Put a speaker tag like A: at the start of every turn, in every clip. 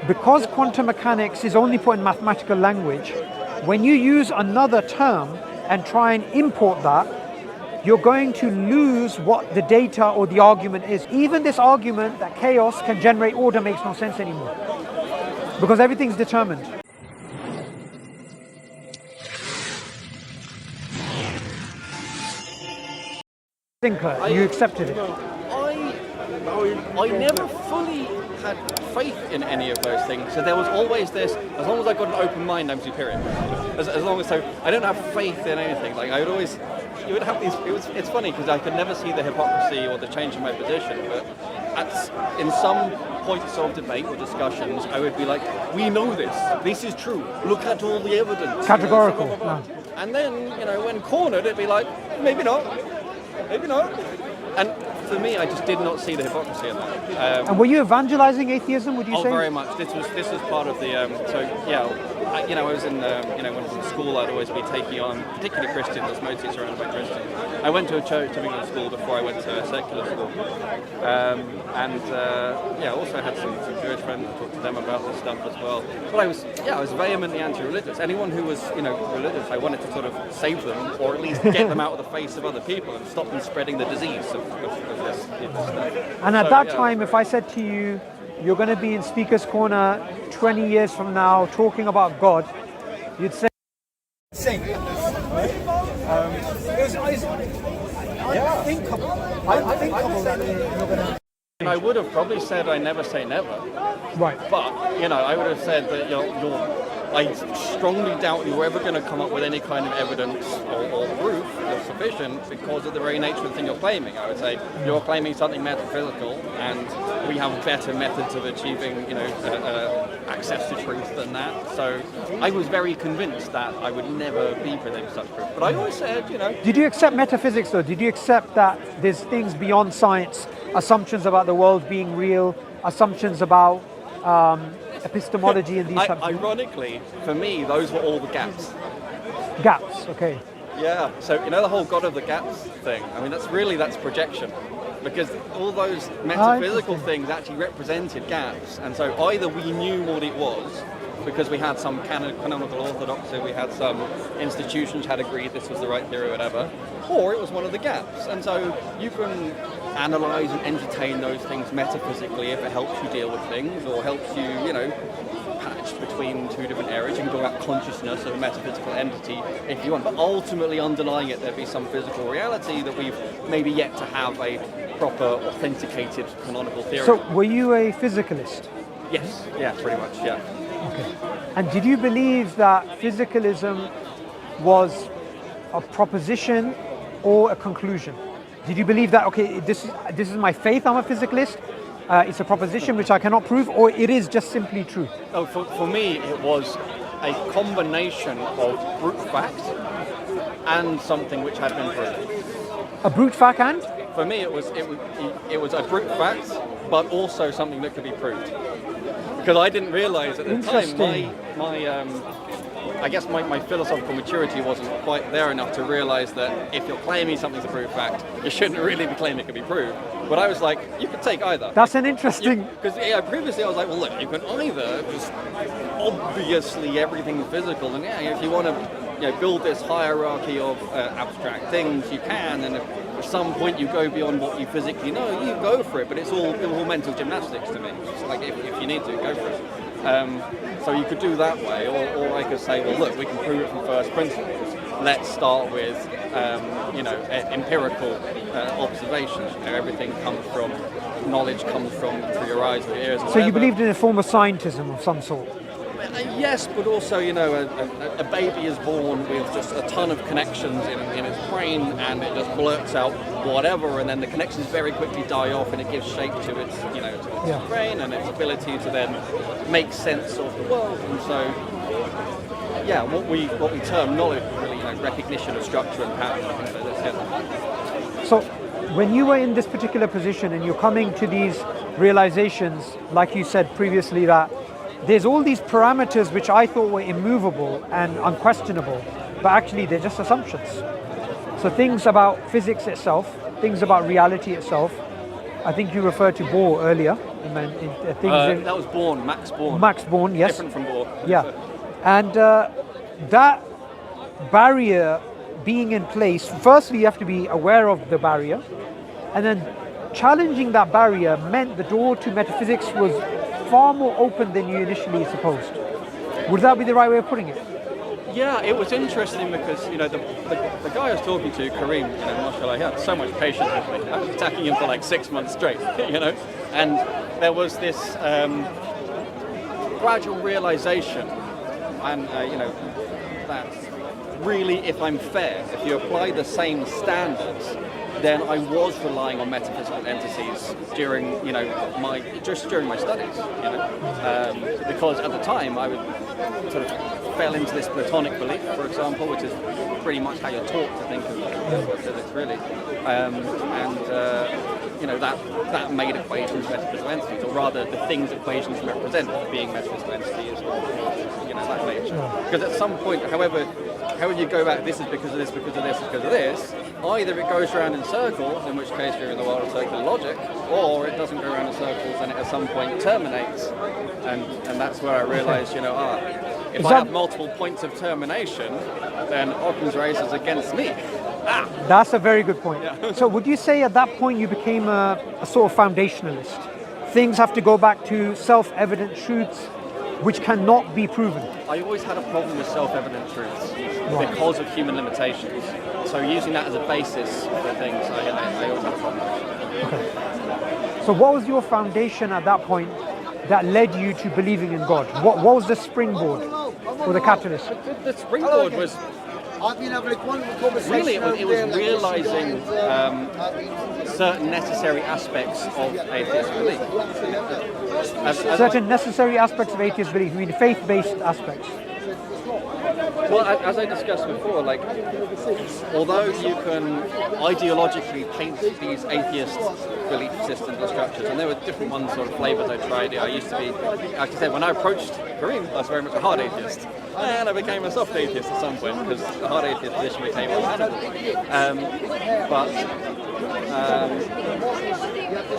A: because quantum mechanics is only put in mathematical language, when you use another term and try and import that, you're going to lose what the data or the argument is. Even this argument that chaos can generate order makes no sense anymore, because everything's determined. Thinker, you accepted it.
B: I never fully had faith in any of those things. So there was always this, as long as I got an open mind, I'm superior. As long as, so I don't have faith in anything. Like I would always, you would have these, it's funny because I could never see the hypocrisy or the change in my position, but in some points of debate or discussions, I would be like, we know this is true, look at all the evidence.
A: Categorical.
B: You know, and then, when cornered, it'd be like, maybe not. And for me, I just did not see the hypocrisy in that.
A: And were you evangelizing atheism, would you say?
B: Oh, very much. This was part of the, I was in, when I was in school, I'd always be taking on, particularly Christians, as mostly surrounded by Christians. I went to a church to begin school before I went to secular school. Also had some Jewish friends, talked to them about this stuff as well. But I was vehemently anti-religious. Anyone who was, religious, I wanted to sort of save them, or at least get them out of the face of other people and stop them spreading the disease of this stuff.
A: And at that time, if I said to you, you're going to be in Speaker's Corner 20 years from now talking about God, you'd say,
B: I would have probably said I never say never.
A: Right.
B: But, I would have said that I strongly doubt you're ever going to come up with any kind of evidence or proof that's sufficient because of the very nature of the thing you're claiming. I would say you're claiming something metaphysical, and we have better methods of achieving, access to truth than that. So I was very convinced that I would never be presenting such proof. But I always said,
A: Did you accept metaphysics though? Did you accept that there's things beyond science, assumptions about the world being real, assumptions about epistemology and these types of things?
B: Ironically, for me, those were all the gaps.
A: Gaps, okay.
B: Yeah, so the whole God of the gaps thing, I mean, that's projection. Because all those metaphysical things actually represented gaps. And so either we knew what it was, because we had some canonical orthodoxy, we had some institutions had agreed this was the right theory or whatever, or it was one of the gaps. And so you can analyze and entertain those things metaphysically if it helps you deal with things, or helps you, patch between two different areas. You can talk about consciousness of a metaphysical entity if you want, but ultimately underlying it there'd be some physical reality that we've maybe yet to have a proper authenticated canonical theory.
A: So were you a physicalist?
B: Yes, yeah, pretty much, yeah.
A: Okay. And did you believe that physicalism was a proposition or a conclusion? Did you believe that, okay, this is my faith, I'm a physicalist, it's a proposition which I cannot prove, or it is just simply true?
B: Oh, for me, it was a combination of brute fact and something which had been proven.
A: A brute fact and?
B: For me, it was a brute fact, but also something that could be proved. Because I didn't realise at the time, I guess my philosophical maturity wasn't quite there enough to realise that if you're claiming something's a brute fact, you shouldn't really be claiming it can be proved. But I was like, you could take either.
A: That's an interesting...
B: Because previously I was like, well look, you can either just obviously everything physical, and if you want to build this hierarchy of abstract things, you can, and if at some point you go beyond what you physically know, you go for it, but it's all mental gymnastics to me. It's like if you need to, go for it. So you could do that way, or I could say, well look, we can prove it from first principles. Let's start with empirical observations. Everything comes from, knowledge comes from through your eyes, your ears, and
A: So you believed in a form of scientism of some sort?
B: Yes, but also, a baby is born with just a ton of connections in its brain, and it just blurts out whatever, and then the connections very quickly die off, and it gives shape to its, brain and its ability to then make sense of the world. And so, what we term knowledge is really, recognition of structure and pattern. I think so. That's it.
A: So, when you were in this particular position and you're coming to these realizations, like you said previously, that there's all these parameters which I thought were immovable and unquestionable, but actually they're just assumptions. So things about physics itself, things about reality itself, I think you referred to Bohr earlier, things.
B: That was Born, Max Born.
A: Max Born, yes.
B: Different from Bohr.
A: Yeah, and that barrier being in place, firstly you have to be aware of the barrier, and then challenging that barrier meant the door to metaphysics was far more open than you initially supposed. Would that be the right way of putting it?
B: Yeah, it was interesting because, you know, the guy I was talking to, Kareem, you know, mashallah, he had so much patience with me. I was attacking him for like 6 months straight, you know, and there was this gradual realization, and, you know, that really, if I'm fair, if you apply the same standards, then I was relying on metaphysical entities during, you know, during my studies, you know, because at the time I would sort of fell into this Platonic belief, for example, which is pretty much how you're taught to think of physics, really, you know, that made equations metaphysical entities, or rather, the things equations represent being metaphysical entities, you know, that nature. Because at some point, however you go back, this is because of this, because of this, because of this, either it goes around in circles, in which case you're in the world of circular logic, or it doesn't go around in circles and it at some point terminates. And that's where I realized, you know, if I have multiple points of termination, then Occam's razor is against me.
A: That's a very good point.
B: Yeah.
A: So would you say at that point you became a sort of foundationalist? Things have to go back to self-evident truths which cannot be proven.
B: I always had a problem with self-evident truths because of human limitations. So using that as a basis for things, I always had a problem.
A: Okay. So what was your foundation at that point that led you to believing in God? What was the springboard or the catalyst?
B: The springboard was really, it was realizing certain necessary aspects of atheist belief.
A: Certain necessary aspects of atheist belief, you mean faith-based aspects?
B: Well, as I discussed before, like, although you can ideologically paint these atheist belief systems and structures, and there were different ones, sort of flavors I tried. I used to be, like I said, when I approaced Kareem, I was very much a hard atheist. And I became a soft atheist at some point, because the hard atheist position became untenable.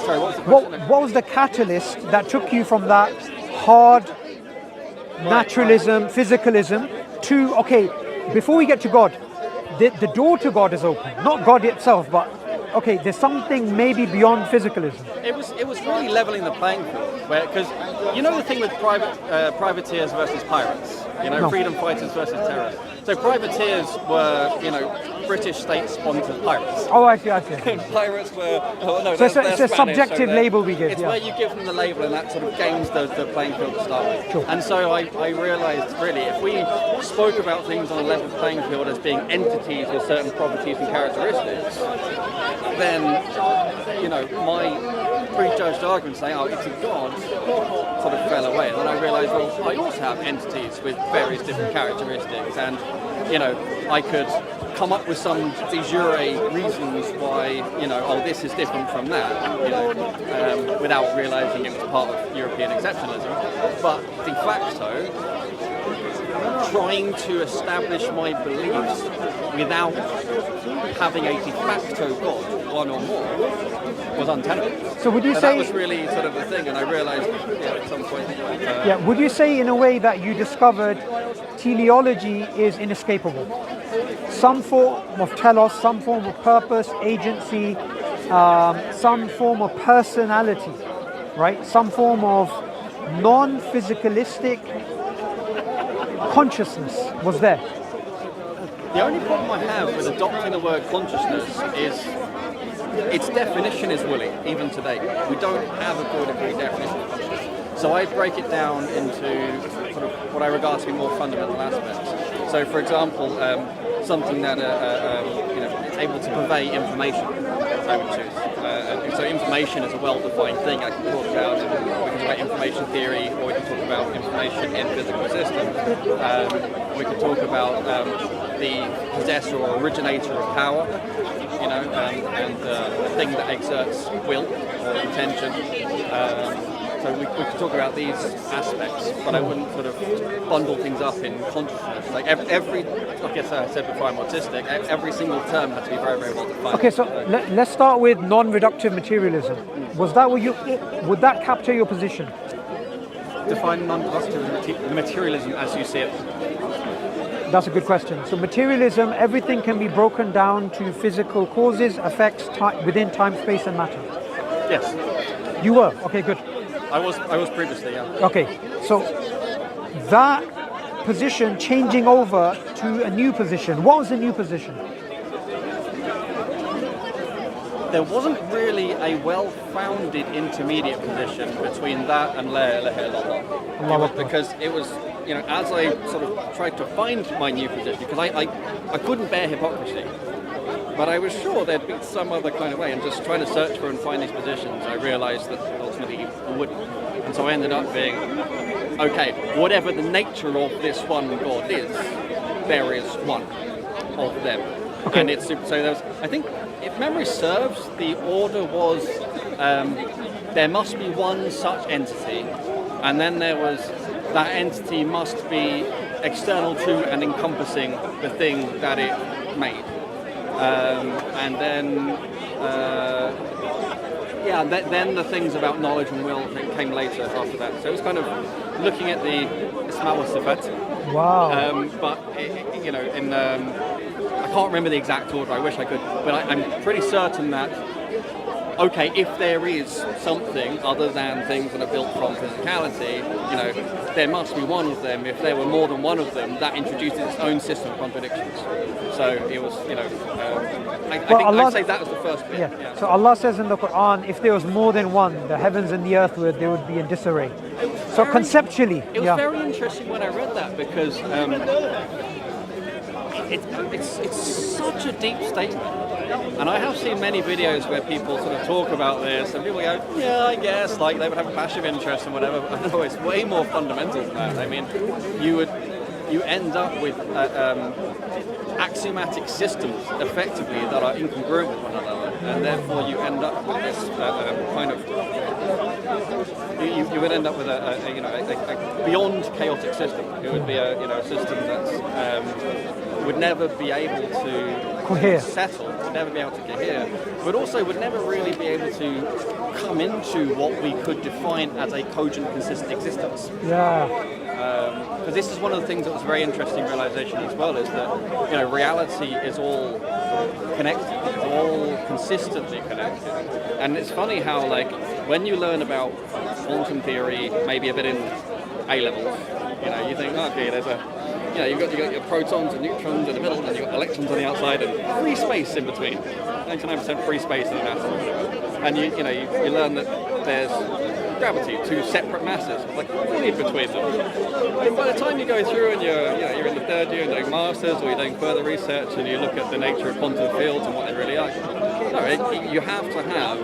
B: Sorry, what was the question?
A: What was the catalyst that took you from that hard naturalism, physicalism, to, okay, before we get to God, the door to God is open. Not God itself, but, okay, there's something maybe beyond physicalism.
B: It was really leveling the playing field, because you know the thing with privateers versus pirates, you know, freedom fighters versus terrorists. So privateers were, you know, British state-sponsored pirates.
A: Oh, I see.
B: Pirates were,
A: so it's a subjective label we give.
B: It's where you give them the label, and that sort of games the playing field to start with.
A: Sure.
B: And so I realised, really, if we spoke about things on a level playing field as being entities with certain properties and characteristics, then, you know, my prejudged argument saying, oh, it's a god, sort of fell away. And then I realised, well, I also have entities with various different characteristics, and, you know, I could come up with some de jure reasons why, you know, oh, this is different from that, you know, without realising it was part of European exceptionalism. But de facto, trying to establish my beliefs without having a de facto God, one or more, was untenable.
A: So would you say
B: that was really sort of the thing, and I realised, at some point.
A: Would you say in a way that you discovered teleology is inescapable? Some form of telos, some form of purpose, agency, some form of personality, right? Some form of non-physicalistic consciousness was there.
B: The only problem I have with adopting the word consciousness is its definition is woolly, even today. We don't have a good agreed definition of consciousness. So I break it down into sort of what I regard to be more fundamental aspects. So, for example, something that you know, is able to convey information, I would choose. So information is a well-defined thing. I can talk about, we can talk about information theory, or we can talk about information in physical systems. We can talk about the possessor or originator of power, you know, and the thing that exerts will or intention. So we could talk about these aspects, but I wouldn't sort of bundle things up in consciousness. Like every I guess I said before I'm autistic, every single term had to be very, very well defined.
A: Okay, so let's start with non-reductive materialism. Was that would that capture your position?
B: Define non-reductive materialism as you see it.
A: That's a good question. So materialism, everything can be broken down to physical causes, effects, within time, space, and matter.
B: Yes.
A: You were? Okay, good.
B: I was previously, yeah.
A: Okay, so that position changing over to a new position. What was the new position?
B: There wasn't really a well-founded intermediate position between that and La ilaha illallah. Because it was, as I sort of tried to find my new position, because I couldn't bear hypocrisy, but I was sure there'd be some other kind of way, and just trying to search for and find these positions, I realised that ultimately it wouldn't. And so I ended up being, okay, whatever the nature of this one God is, there is one of them. Okay. And it's so there was, I think, if memory serves, the order was there must be one such entity, and then there was that entity must be external to and encompassing the thing that it made. And then then the things about knowledge and will came later after that. So it was kind of looking at the Isma wa Sifat.
A: Wow.
B: But I can't remember the exact order. I wish I could, but I'm pretty certain that okay, if there is something other than things that are built from physicality, there must be one of them. If there were more than one of them, that introduces its own system of contradictions. So it was, I'd say that was the first bit.
A: Yeah. So Allah says in the Quran, if there was more than one, the heavens and the earth they would be in disarray. So conceptually,
B: it was very interesting when I read that, because it's such a deep statement. And I have seen many videos where people sort of talk about this, and people go, yeah, I guess, like they would have a passive interest and whatever. But no, it's way more fundamental than that. I mean, you end up with axiomatic systems, effectively, that are incongruent with one another, and therefore you end up with this kind of. You would end up with a beyond chaotic system. It would be a system that would never be able to
A: cohere,
B: settle, would never be able to cohere, but also would never really be able to come into what we could define as a cogent, consistent existence.
A: Yeah.
B: Because this is one of the things that was a very interesting realization as well, is that reality is all connected, it's all consistently connected. And it's funny how, like, when you learn about quantum theory, maybe a bit in A levels, you think, okay, there's you've got your protons and neutrons in the middle, and you've got electrons on the outside, and free space in between. 99% free space in an atom. And you learn that there's gravity, two separate masses, like fluid between them. And by the time you go through and you're in the third year and doing masters, or you're doing further research, and you look at the nature of quantum fields and what they really are, you have to have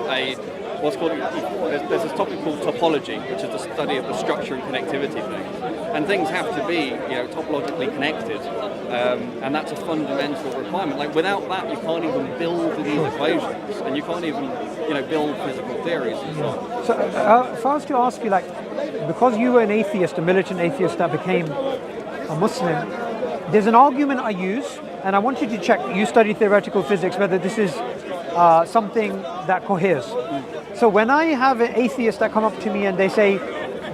B: what's called, there's this topic called topology, which is the study of the structure and connectivity things. And things have to be, topologically connected, and that's a fundamental requirement. Like, without that, you can't even build these equations, and you can't even, build physical theories and so on.
A: So, if I was to ask you, like, because you were an atheist, a militant atheist that became a Muslim, there's an argument I use, and I want you to check. You study theoretical physics, whether this is something that coheres. So when I have an atheist that come up to me and they say,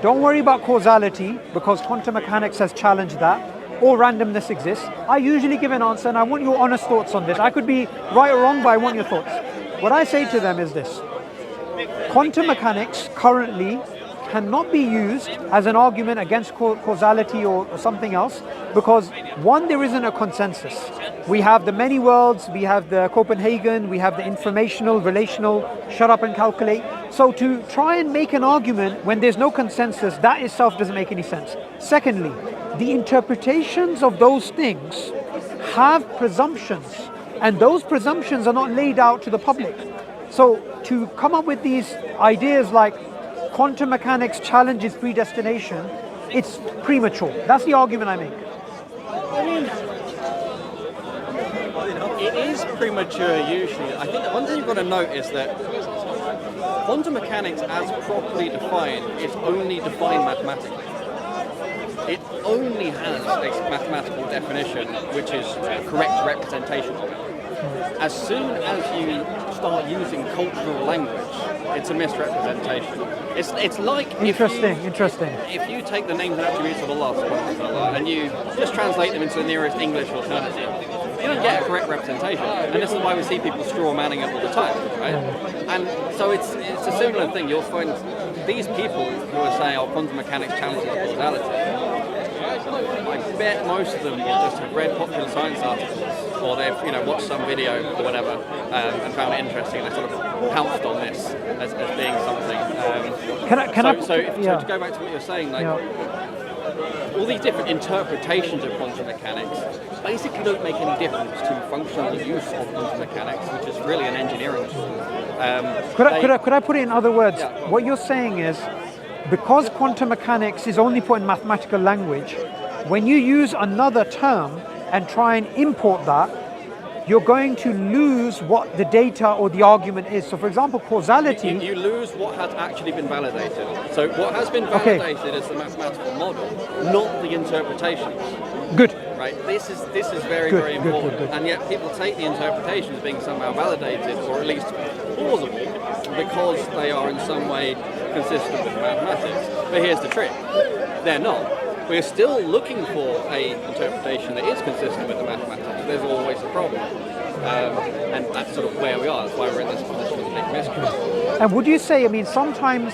A: don't worry about causality because quantum mechanics has challenged that, or randomness exists, I usually give an answer, and I want your honest thoughts on this. I could be right or wrong, but I want your thoughts. What I say to them is this: quantum mechanics currently cannot be used as an argument against causality or something else, because one, there isn't a consensus. We have the many worlds, we have the Copenhagen, we have the informational, relational, shut up and calculate. So to try and make an argument when there's no consensus, that itself doesn't make any sense. Secondly, the interpretations of those things have presumptions, and those presumptions are not laid out to the public. So to come up with these ideas like quantum mechanics challenges predestination, it's premature. That's the argument I make.
B: I mean, it is premature usually. I think the one thing you've got to note is that quantum mechanics as properly defined is only defined mathematically. It only has a mathematical definition, which is a correct representation of it. As soon as you start using cultural language, it's a misrepresentation. It's like
A: Interesting.
B: if you take the names and attributes of Allah subhanahu wa ta'ala and you just translate them into the nearest English alternative, you don't get a correct representation. And this is why we see people straw manning it all the time, right? And so it's a similar thing. You'll find these people who are saying, oh, quantum mechanics challenges causality. I bet most of them will just have read popular science articles, or they've watched some video or whatever and found it interesting. And they sort of pounced on this as being something. To go back to what you're saying, all these different interpretations of quantum mechanics basically don't make any difference to functional use of quantum mechanics, which is really an engineering tool.
A: Could I put it in other words?
B: Yeah.
A: What you're saying is, because quantum mechanics is only put in mathematical language, when you use another term and try and import that, you're going to lose what the data or the argument is. So for example, causality...
B: You lose what has actually been validated. So what has been validated is the mathematical model, not the interpretations.
A: Good.
B: Right? This is very, very important. And yet people take the interpretations as being somehow validated, or at least plausible, because they are in some way consistent with mathematics. But here's the trick. They're not. We're still looking for a interpretation that is consistent with the mathematics. There's always a problem. And that's sort of where we are. That's why we're in this position of big mystery.
A: And would you say, sometimes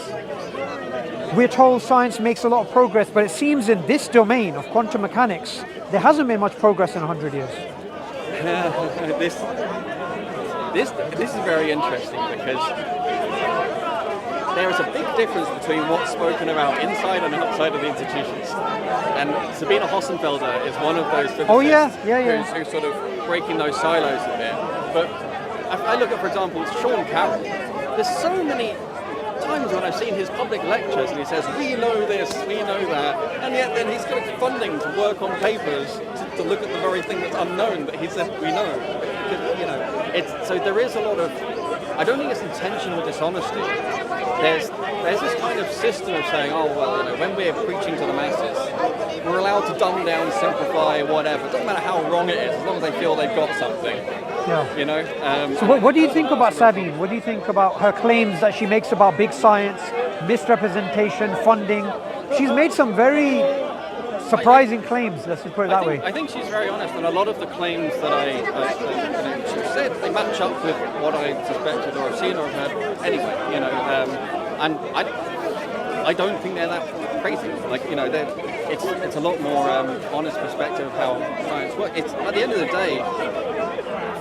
A: we're told science makes a lot of progress, but it seems in this domain of quantum mechanics, there hasn't been much progress in 100 years.
B: This is very interesting because there is a big difference between what's spoken about inside and outside of the institutions. And Sabine Hossenfelder is one of those physicists who's sort of breaking those silos a bit. But I look at, for example, Sean Carroll. There's so many times when I've seen his public lectures and he says, we know this, we know that, and yet then he's got funding to work on papers to look at the very thing that's unknown, but he says we know. Because, so there is a lot of, I don't think it's intentional dishonesty. There's this kind of system of saying, oh, well, when we're preaching to the masses, we're allowed to dumb down, simplify, whatever. It doesn't matter how wrong it is, as long as they feel they've got something.
A: Yeah. So what do you think about Sabine? What do you think about her claims that she makes about big science, misrepresentation, funding? She's made some very surprising claims, let's just put it that way.
B: I think she's very honest, and a lot of the claims that she said, they match up with what I suspected or have seen or have heard anyway, and I don't think they're that crazy. It's a lot more honest perspective of how science works. It's, at the end of the day,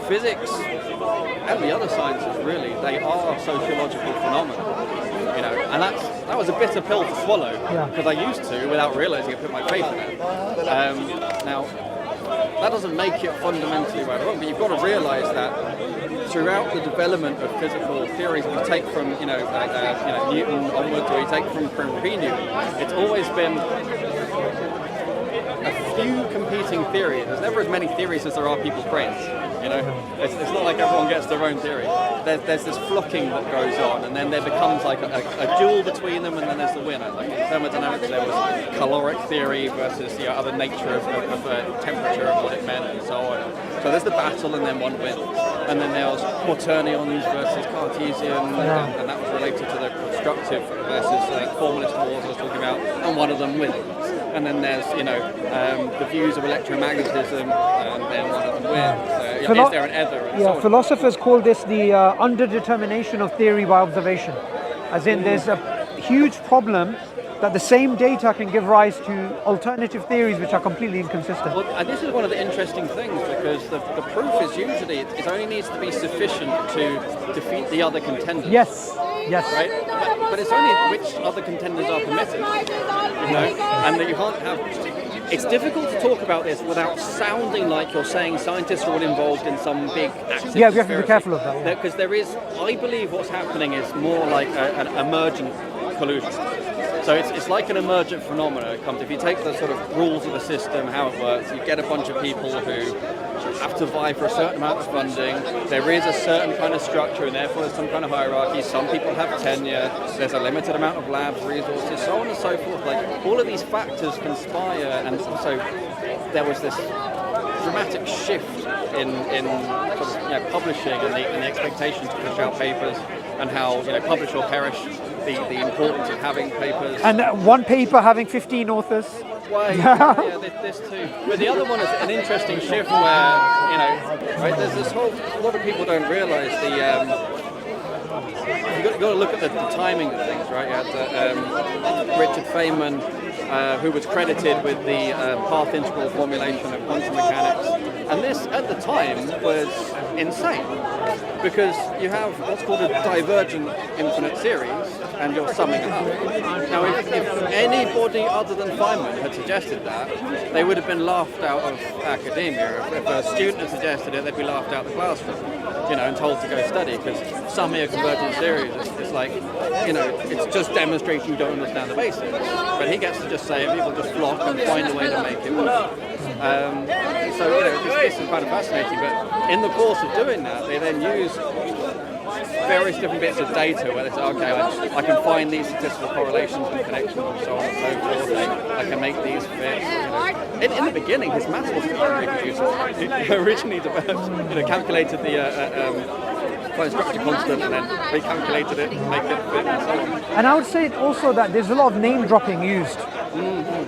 B: physics and the other sciences, really, they are sociological phenomena. And that was a bitter pill to swallow, because I used to, without realising, I put my faith in it. Now, that doesn't make it fundamentally right or wrong, but you've got to realise that throughout the development of physical theories, we take from Newton onwards, or you take from pre-Newton, it's always been a few competing theories. There's never as many theories as there are people's brains. It's not like everyone gets their own theory. There's this flocking that goes on, and then there becomes like a duel between them, and then there's the winner. Like in thermodynamics, there was caloric theory versus other nature of temperature and what it meant, and so on. So there's the battle, and then one wins. And then there was quaternions versus Cartesian, and that was related to the constructive versus formalist wars I was talking about, and one of them wins. And then there's, the views of electromagnetism, and then one of them wins. Is there an ether? And so on.
A: Philosophers call this the underdetermination of theory by observation. As in, there's a huge problem that the same data can give rise to alternative theories which are completely inconsistent.
B: Well, and this is one of the interesting things, because the proof is usually, it only needs to be sufficient to defeat the other contenders.
A: Yes.
B: Right? But it's only which other contenders are permitted, and that you can't have... It's difficult to talk about this without sounding like you're saying scientists are all involved in some big active
A: we have to be careful of that.
B: Because there is, I believe what's happening is more like an emergent collusion. So it's like an emergent phenomenon. If you take the sort of rules of the system, how it works, you get a bunch of people who have to vie for a certain amount of funding. There is a certain kind of structure, and therefore there's some kind of hierarchy. Some people have tenure. There's a limited amount of labs, resources, so on and so forth. Like all of these factors conspire, and also there was this dramatic shift in sort of, publishing and the expectation to push out papers, and how publish or perish. The importance of having papers.
A: And one paper having 15 authors.
B: Well, this too. But the other one is an interesting shift where, right, there's this whole, a lot of people don't realise you've got to look at the timing of things, right? You had Richard Feynman, who was credited with the path integral formulation of quantum mechanics. And this, at the time, was insane, because you have what's called a divergent infinite series, and you're summing it up. Now, if anybody other than Feynman had suggested that, they would have been laughed out of academia. If a student had suggested it, they'd be laughed out of the classroom, and told to go study, because summing a convergent series is like, it's just demonstrating you don't understand the basics. But he gets to just say it, people just flock and find a way to make it work. This is kind of fascinating, but in the course of doing that, they then use various different bits of data where they say, okay, I can find these statistical correlations and connections and so on and so forth. I can make these fit. In the beginning, his maths wasn't very reproducible. He originally developed, calculated the structure constant and then recalculated it and make it fit and so on.
A: And I would say also that there's a lot of name dropping used.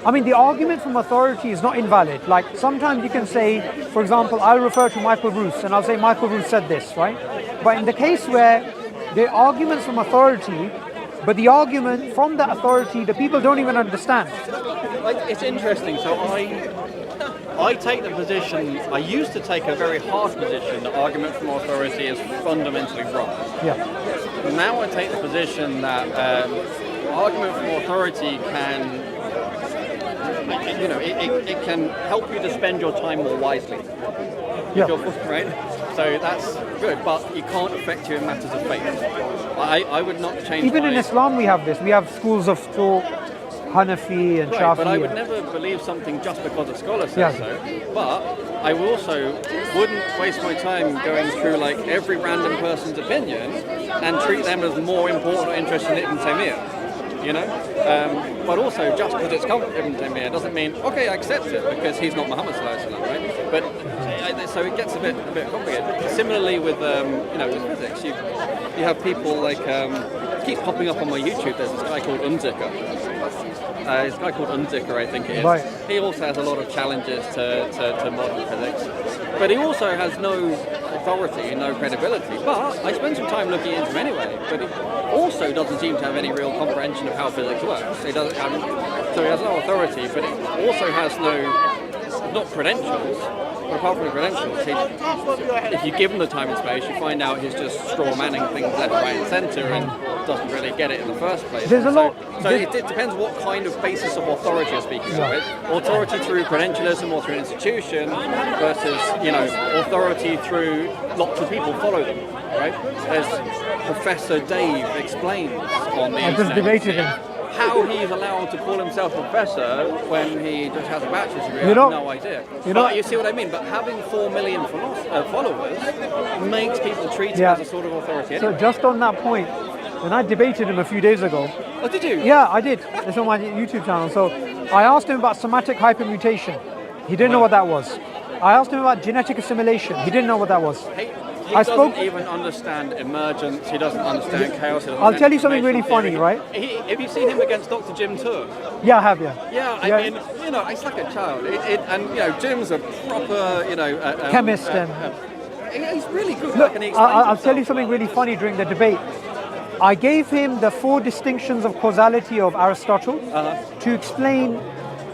A: I mean, the argument from authority is not invalid. Like sometimes you can say, for example, I'll refer to Michael Ruth and I'll say Michael Ruth said this, right? But in the case where the arguments from authority, but the argument from that authority, the people don't even understand.
B: It's interesting. So I take the position, I used to take a very harsh position that argument from authority is fundamentally wrong.
A: Yeah.
B: Now I take the position that argument from authority can, it can help you to spend your time more wisely.
A: Yeah.
B: Right? So that's good, but it can't affect you in matters of faith. I would not change.
A: Even in Islam we have this. We have schools of thought, Hanafi and Shafi.
B: But I would never believe something just because a scholar says so. But I also wouldn't waste my time going through like every random person's opinion and treat them as more important or interesting than Ibn Taymiyyah. But also just because it's come from Ibn Taymiyyah doesn't mean okay, I accept it because he's not Muhammad sallallahu alaihi wasallam, right? But so it gets a bit complicated. Similarly with with physics, you have people like keep popping up on my YouTube. There's this guy called Unzicker, I think it is.
A: Right.
B: He also has a lot of challenges to modern physics, but he also has no authority, no credibility. But I spend some time looking into him anyway. But he also doesn't seem to have any real comprehension of how physics works. He doesn't have, so he has no authority, but he also has not credentials. But apart from the credentials, if you give him the time and space, you find out he's just straw manning things left, right, and centre, and doesn't really get it in the first place.
A: There's a lot.
B: So it depends what kind of basis of authority you're speaking of. Right? Authority through credentialism or through an institution versus authority through lots of people follow them. Right? As Professor Dave explains on the
A: I just debated him.
B: How he's allowed to call himself a professor when he just has a bachelor's degree, I have no idea. But you see what I mean? But having 4 million followers makes people treat him as a sort of authority.
A: So just on that point, when I debated him a few days ago.
B: Oh, did you?
A: Yeah, I did. It's on my YouTube channel. So I asked him about somatic hypermutation. He didn't know what that was. I asked him about genetic assimilation. He didn't know what that was.
B: He doesn't even understand emergence. He doesn't understand chaos.
A: I'll tell you something really funny, right?
B: Have you seen him against Dr. Jim Tour?
A: Yeah, I have, yeah.
B: Yeah, I mean, it's like a child. Jim's a proper,
A: chemist.
B: He's really good.
A: Look, I'll tell you something really funny during the debate. I gave him the 4 distinctions of causality of Aristotle to explain.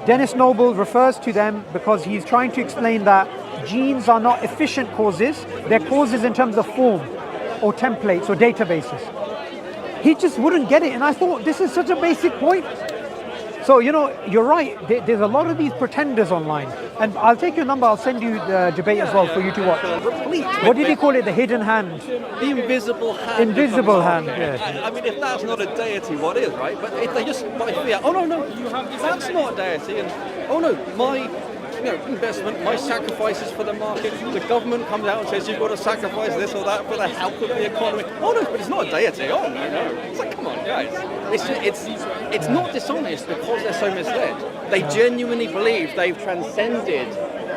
A: Dennis Noble refers to them because he's trying to explain that genes are not efficient causes, they're causes in terms of form or templates or databases. He just wouldn't get it, and I thought this is such a basic point. So, you're right, there's a lot of these pretenders online, and I'll take your number, I'll send you the debate as well for you to watch. What did he call it, the hidden hand?
B: The invisible hand.
A: Invisible hand, yeah.
B: I mean, if that's not a deity, what is, right? But if they just, oh no, that's not a deity, and oh no, investment, my sacrifices for the market. The government comes out and says you've got to sacrifice this or that for the health of the economy. Oh no, but it's not a deity. Oh no. It's like, come on, guys. It's not dishonest because they're so misled. They genuinely believe they've transcended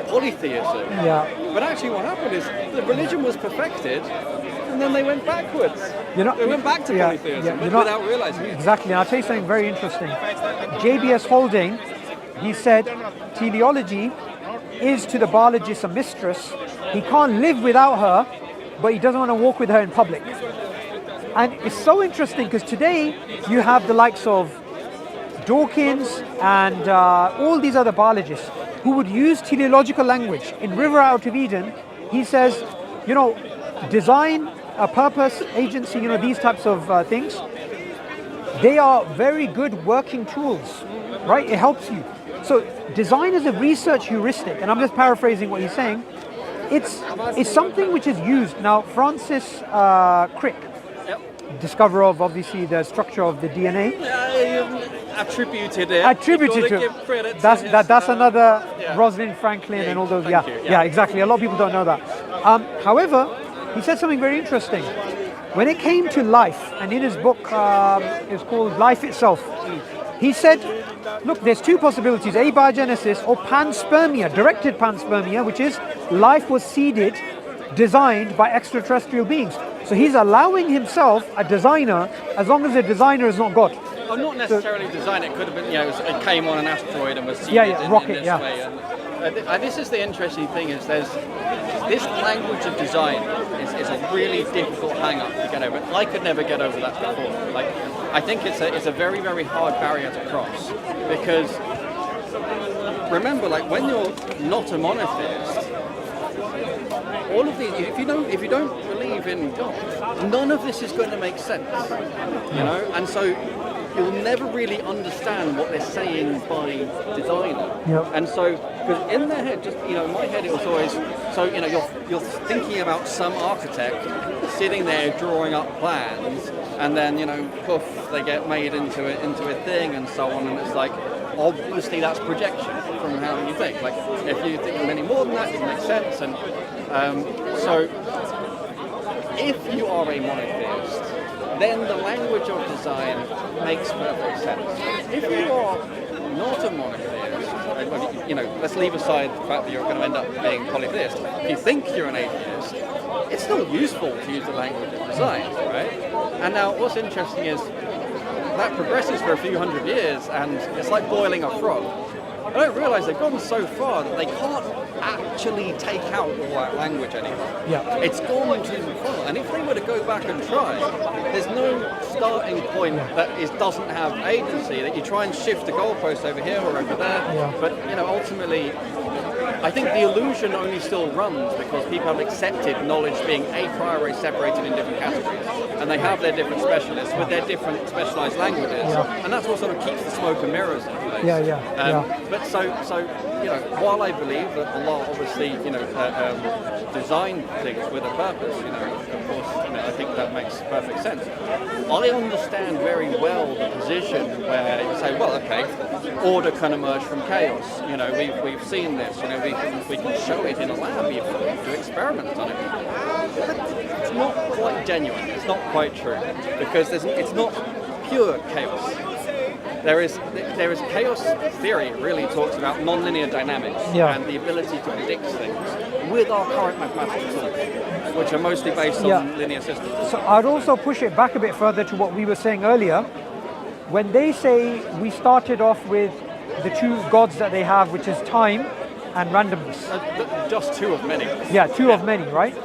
B: polytheism.
A: Yeah.
B: But actually what happened is the religion was perfected and then they went backwards. They went back to polytheism without realizing it.
A: Exactly. And I'll tell you something very interesting. JBS Holding, he said, teleology is to the biologist a mistress. He can't live without her, but he doesn't want to walk with her in public. And it's so interesting because today you have the likes of Dawkins and all these other biologists who would use teleological language. In River Out of Eden, he says, design, a purpose, agency, these types of things, they are very good working tools, right? It helps you. So design is a research heuristic, and I'm just paraphrasing what he's saying. It's something which is used. Now, Francis Crick, discoverer of obviously the structure of the DNA.
B: Attributed it.
A: Attributed to
B: it.
A: That's another Rosalind Franklin and all those.
B: Thank you.
A: Yeah, exactly. A lot of people don't know that. However, he said something very interesting. When it came to life, and in his book, it's called Life Itself, he said, look, there's two possibilities, abiogenesis or panspermia, directed panspermia, which is life was seeded, designed by extraterrestrial beings. So he's allowing himself a designer as long as the designer is not God.
B: Well, not necessarily design. It could have been, it came on an asteroid and was seeded in this way. And this is the interesting thing: is there's this language of design is a really difficult hang-up to get over. I could never get over that before. I think it's a very, very hard barrier to cross because remember, when you're not a monotheist, all of these, if you don't believe in God, none of this is going to make sense, and so you'll never really understand what they're saying by designer.
A: Yep.
B: And so, because in their head, in my head it was always, so you're thinking about some architect sitting there drawing up plans, and then poof, they get made into a thing and so on, and it's like, obviously that's projection from how you think. If you think of any more than that, it doesn't make sense. And so, if you are a monotheist, then the language of design makes perfect sense. If you are not a monotheist, let's leave aside the fact that you're going to end up being polytheist. If you think you're an atheist, it's still useful to use the language of design, right? And now what's interesting is that progresses for a few hundred years, and it's like boiling a frog. I don't realise they've gone so far that they can't actually take out all that language anymore.
A: Yeah.
B: It's gone too far, and if they were to go back and try, there's no starting point that doesn't have agency, that you try and shift the goalpost over here or over there, but ultimately, I think the illusion only still runs because people have accepted knowledge being a priori separated in different categories, and they have their different specialists with their different specialised languages, and that's what sort of keeps the smoke and mirrors in place. But so while I believe that Allah obviously designed things with a purpose, of course, I think that makes perfect sense. I understand very well the position where you say, well, okay, order can emerge from chaos. We've seen this. We can show it in a lab, even do experiments on it. But it's not quite genuine. It's not quite true because it's not pure chaos. There is chaos theory really talks about nonlinear dynamics and the ability to predict things with our current mathematical tools, which are mostly based on linear systems.
A: So I'd also push it back a bit further to what we were saying earlier. When they say we started off with the two gods that they have, which is time and randomness.
B: Just two of many.
A: Yeah, two of many, right?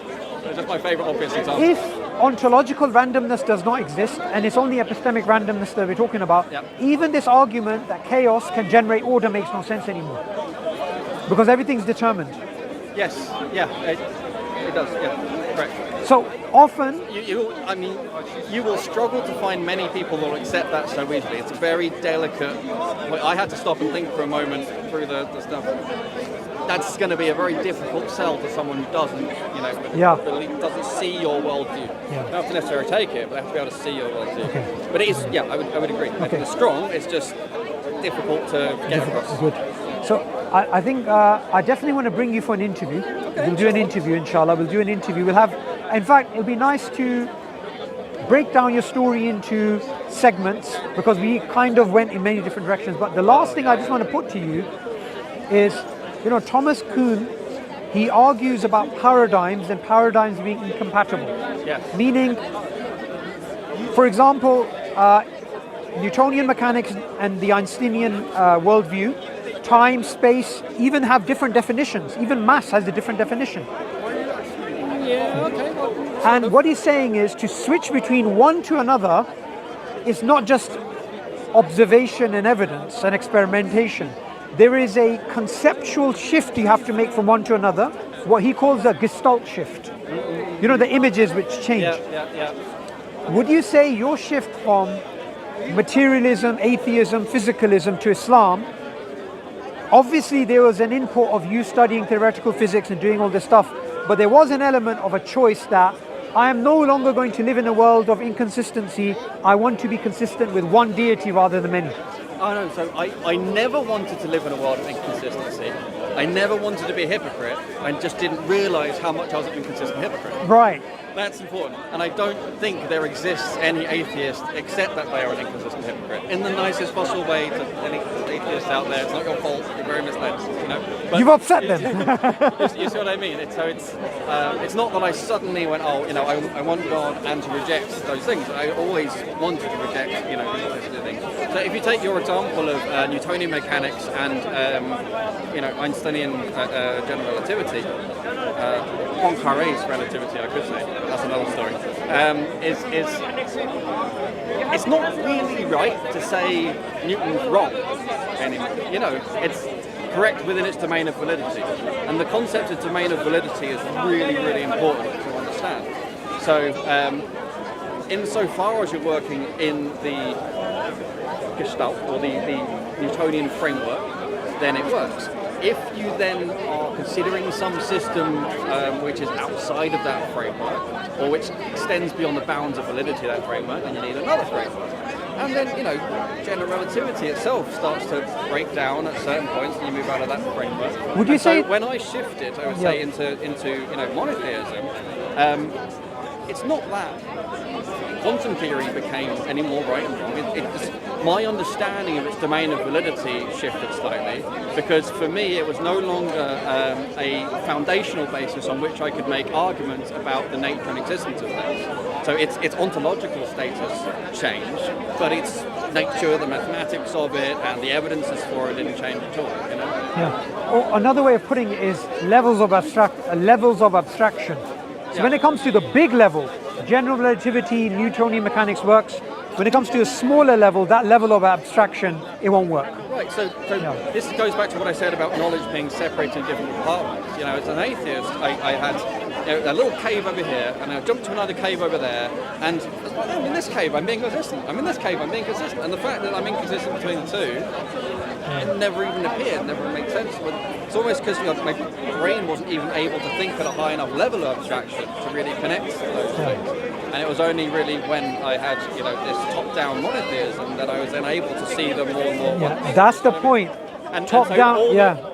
B: That's my favourite obvious example.
A: If ontological randomness does not exist, and it's only epistemic randomness that we're talking about, even this argument that chaos can generate order makes no sense anymore. Because everything's determined.
B: Yes, it does, correct.
A: So often...
B: You will struggle to find many people that will accept that so easily. It's a very delicate... I had to stop and think for a moment through the stuff. That's going to be a very difficult sell to someone who doesn't, doesn't see your worldview. They don't have to necessarily take it, but they have to be able to see your worldview. Okay. But it is, I would agree. I think it's strong, it's just difficult to get across.
A: Good. So I think I definitely want to bring you for an interview. We'll do an interview, inshallah. We'll do an interview. We'll have, in fact, it'll be nice to break down your story into segments because we kind of went in many different directions. But the last thing I just want to put to you is, Thomas Kuhn, he argues about paradigms and paradigms being incompatible.
B: Yes.
A: Meaning, for example, Newtonian mechanics and the Einsteinian worldview, time, space, even have different definitions. Even mass has a different definition.
B: Yeah, okay.
A: And what he's saying is to switch between one to another is not just observation and evidence and experimentation. There is a conceptual shift you have to make from one to another, what he calls a gestalt shift. The images which change.
B: Yeah.
A: Would you say your shift from materialism, atheism, physicalism to Islam, obviously there was an input of you studying theoretical physics and doing all this stuff, but there was an element of a choice that I am no longer going to live in a world of inconsistency. I want to be consistent with one deity rather than many.
B: Oh no, so I never wanted to live in a world of inconsistency. I never wanted to be a hypocrite. I just didn't realise how much I was an inconsistent hypocrite.
A: Right.
B: That's important. And I don't think there exists any atheist except that they are an inconsistent hypocrite. In the nicest possible way to any atheists out there, it's not your fault, you're very misled. But
A: you've upset them.
B: you see what I mean? It's not that I suddenly went, I want God and to reject those things. I always wanted to reject, these things. So if you take your example of Newtonian mechanics and, Einsteinian general relativity, Poincaré's relativity, I could say. That's another story. It's not really right to say Newton's wrong anymore. It's correct within its domain of validity. And the concept of domain of validity is really, really important to understand. So, insofar as you're working in the Gestalt or the Newtonian framework, then it works. If you then are considering some system which is outside of that framework, or which extends beyond the bounds of validity of that framework, then you need another framework. And then, general relativity itself starts to break down at certain points, and you move out of that framework.
A: Would you say?
B: So when I shifted, I would say into monotheism, it's not that quantum theory became any more right and wrong. My understanding of its domain of validity shifted slightly, because for me it was no longer a foundational basis on which I could make arguments about the nature and existence of things. So its ontological status changed, but its nature, the mathematics of it, and the evidences for it didn't change at all.
A: Yeah. Or another way of putting it is levels of abstraction. So when it comes to the big level, general relativity, Newtonian mechanics works. When it comes to a smaller level, that level of abstraction, it won't work.
B: Right, so this goes back to what I said about knowledge being separated in different compartments. As an atheist, I had a little cave over here, and I jumped to another cave over there, and I'm in this cave, I'm being consistent. I'm in this cave, I'm being consistent. And the fact that I'm inconsistent between the two, it never even appeared, never made sense. It's almost because my brain wasn't even able to think at a high enough level of abstraction to really connect those things. And it was only really when I had, this top-down monotheism that I was then able to see them more and more.
A: Yeah, that's the point.
B: And
A: Top-down,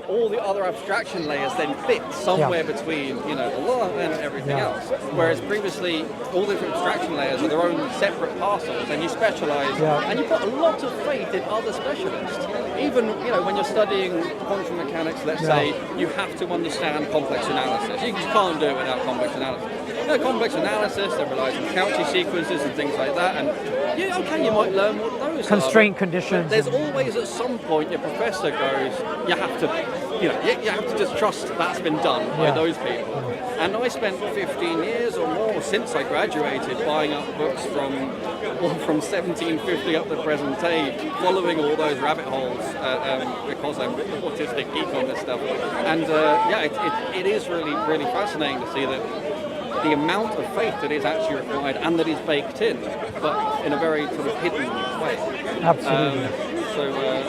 B: all the other abstraction layers then fit somewhere between, Allah and everything else. Whereas previously, all the different abstraction layers are their own separate parcels, and you specialize, and you've got a lot of faith in other specialists. Even, when you're studying quantum mechanics, let's say, you have to understand complex analysis. You just can't do it without complex analysis. Complex analysis that relies on Cauchy sequences and things like that, and you might learn what those
A: constraint
B: are.
A: conditions.
B: There's always at some point your professor goes, you have to just trust that's been done by those people. And I spent 15 years or more since I graduated buying up books from 1750 up to present day, following all those rabbit holes because I'm an autistic geek on this stuff. And it is really, really fascinating to see that the amount of faith that is actually required and that is baked in, but in a very sort of hidden way.
A: Absolutely.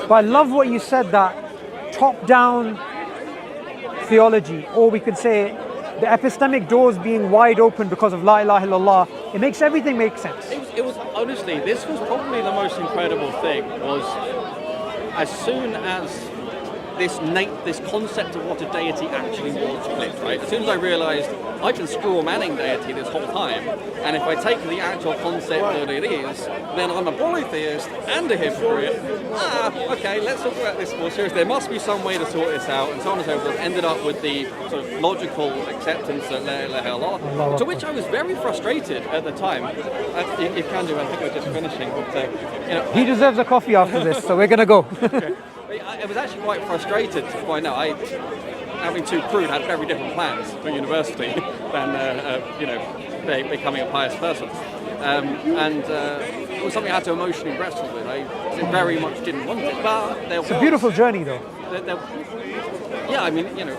B: But
A: I love what you said, that top-down theology, or we could say the epistemic doors being wide open because of La ilaha illallah. It makes everything make sense.
B: It was honestly, this was probably the most incredible thing, was as soon as this concept of what a deity actually was flipped, right? As soon as I realised I can screw a manning deity this whole time, and if I take the actual concept that it is, then I'm a polytheist and a hypocrite. Okay, let's talk about this more seriously. There must be some way to sort this out, and so on and so forth. Ended up with the sort of logical acceptance that la ilaha illallah, to which I was very frustrated at the time. You can do, I think we're just finishing. But,
A: he deserves a coffee after this, so we're going to go.
B: I was actually quite frustrated to find out having two crude had very different plans for university than becoming a pious person, and it was something I had to emotionally wrestle with. I very much didn't want it, but
A: it's a beautiful journey, though.
B: Yeah, I mean, in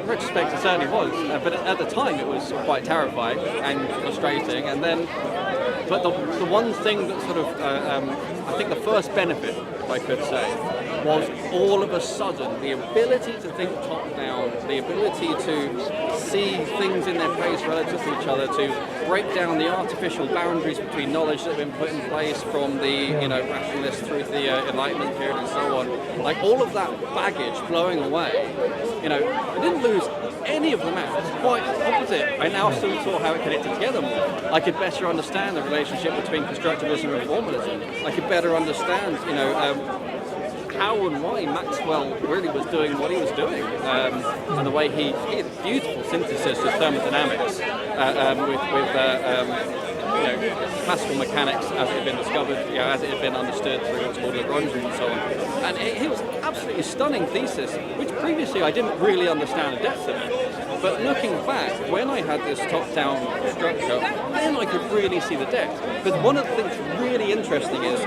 B: retrospect, it certainly was, but at the time it was quite terrifying and frustrating. And then, but the one thing that sort of I think the first benefit, if I could say, was all of a sudden the ability to think top down, the ability to see things in their place relative to each other, to break down the artificial boundaries between knowledge that have been put in place from the rationalists through the Enlightenment period and so on. Like all of that baggage blowing away, I didn't lose any of them out. Quite opposite. I now still saw how it connected together more. I could better understand the relationship between constructivism and formalism. I could better understand, how and why Maxwell really was doing what he was doing, and the way he had a beautiful synthesis of thermodynamics with classical mechanics as it had been discovered, as it had been understood through what's called Lagrange and so on. And it was absolutely stunning thesis, which previously I didn't really understand the depth of it. But looking back, when I had this top-down structure, then I could really see the depth. But one of the things really interesting is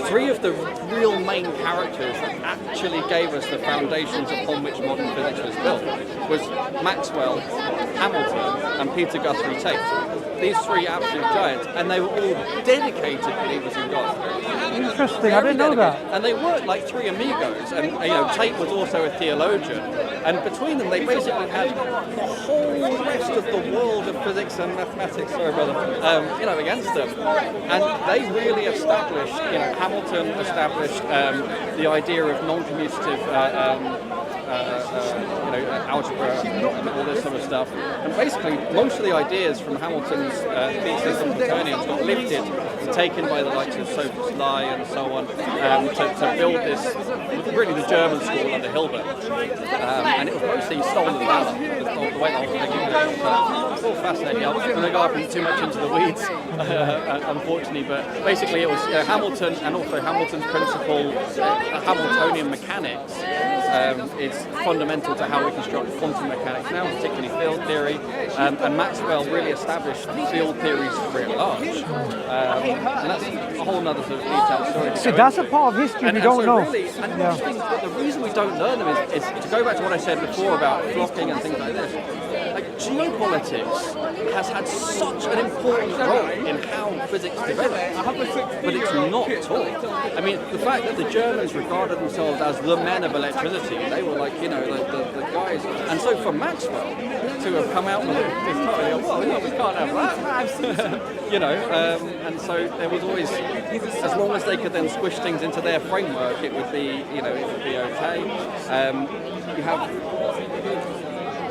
B: three of the real main characters that actually gave us the foundations upon which modern physics was built was Maxwell, Hamilton, and Peter Guthrie Tate. These three absolute giants, and they were all dedicated believers in God.
A: Interesting, I didn't know that.
B: And they worked like three amigos, and Tate was also a theologian, and between them they basically had the whole rest of the world of physics and mathematics, against them. And they really established, Hamilton established the idea of non-commutative algebra and all this sort of stuff. And basically, most of the ideas from Hamilton's thesis on Newtonians got lifted and taken by the likes of Sophus Lie and so on to build this, really the German school under Hilbert. And it was mostly stolen valor, the way the whole thing is. It's all fascinating. I'm not going to go up too much into the weeds, unfortunately, but basically it was Hamilton and also Hamilton's principle, Hamiltonian mechanics. It's fundamental to how we construct quantum mechanics now, particularly field theory, and Maxwell really established field theories writ large. And that's a whole other sort of detailed story.
A: So that's a part of history we don't know.
B: Really, the reason we don't learn them is to go back to what I said before about flocking and things like this. Like geopolitics has had such an important role in how physics developed, but it's not taught. I mean, the fact that the Germans regarded themselves as the men of electricity, they were like, the guys. And so for Maxwell to have come out with this title, we can't have that. And so there was always, as long as they could then squish things into their framework, it would be, okay. You have.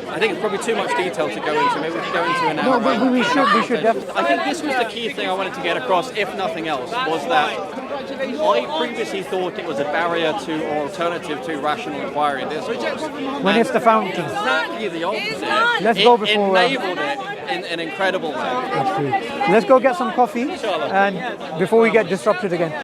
B: I think it's probably too much detail to go into. Maybe we could go into an hour.
A: No, but we should definitely.
B: I think this was the key thing I wanted to get across, if nothing else, was that I previously thought it was a barrier to or alternative to rational inquiry in discourse.
A: When it's the fountain.
B: Exactly the opposite.
A: Let's go before.
B: It enabled it in an incredible way.
A: That's true. Let's go get some coffee, and before we get disrupted again.